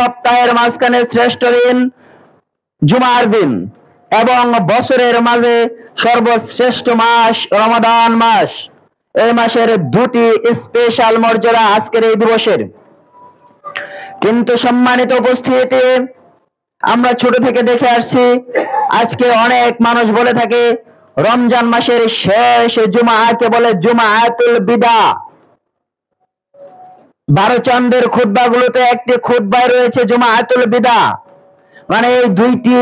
সপ্তাহের মাঝখানে শ্রেষ্ঠ দিন জুমার দিন এবং বছরের মাঝে সর্বশ্রেষ্ঠ মাস রমাদান মাস। এই মাসের দুটি স্পেশাল মর্যাদা আজকের এই দিবসের। কিন্তু সম্মানিত উপস্থিতি, আমরা ছোট থেকে দেখে আসছি আজকে অনেক মানুষ বলে থাকে রমজান মাসের শেষ জুমাকে বলে জুমাতুল বিদা। 12 চাঁদের খুতবাগুলোতে একটি খুতবায় রয়েছে জুমাতুল বিদা, মানে এই দুইটি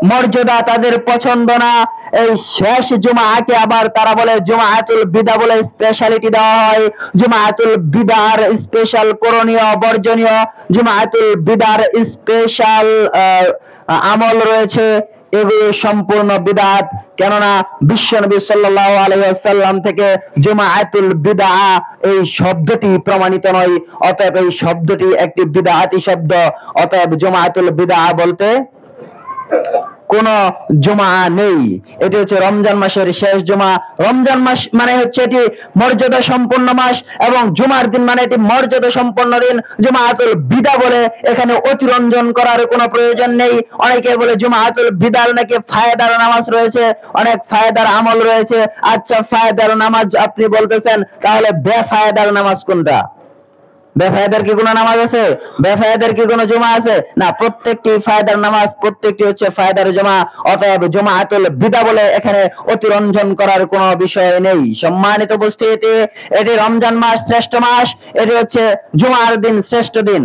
মর্যাদা তাদের পছন্দ না। এই শেষ জুমাকে আবার তারা বলে জুমাতুল বিদা বলে স্পেশালিটি দেওয়া হয়। জুমাতুল বিদার স্পেশাল করণীয় বর্জনীয়, জুমাতুল বিদার স্পেশাল আমল রয়েছে, এগুলো সম্পূর্ণ বিদআত। কেননা বিশ্বনবী সাল্লাল্লাহু আলাইহি ওয়াসাল্লাম থেকে জুমাতুল বিদআ এই শব্দটি প্রমাণিত নয়, অতএব এই শব্দটি একটি বিদআতি শব্দ। অতএব জুমাতুল বিদআ বলতে কোন জুমা নেই। এটি হচ্ছে রমজান মাসের শেষ জুমা। রমজান মাস মানে হচ্ছে এটি মর্যাদা সম্পন্ন মাস এবং জুমার দিন মানে এটি মর্যাদা সম্পন্ন দিন। জুমাতুল বিদা বলে এখানে অতিরঞ্জন করার কোনো প্রয়োজন নেই। অনেকে বলে জুমাতুল বিদার নাকি ফায়দার নামাজ রয়েছে, অনেক ফায়দার আমল রয়েছে। আচ্ছা, ফায়দার নামাজ আপনি বলতেছেন, তাহলে বেফায়দার নামাজ কোনটা? বেফায়দার কি কোনো নামাজ আছে? বেফায়দার কি কোনো জুমা আছে? না, প্রত্যেকটি ফায়দার নামাজ, প্রত্যেকটি হচ্ছে ফায়দার জুমা। অতএব জুমাতুল বিদা বলে এখানে অতিরঞ্জন করার কোনো বিষয় নেই। সম্মানিত উপস্থিতি, এটি রমজান মাস শ্রেষ্ঠ মাস, এটি হচ্ছে জুমার দিন শ্রেষ্ঠ দিন।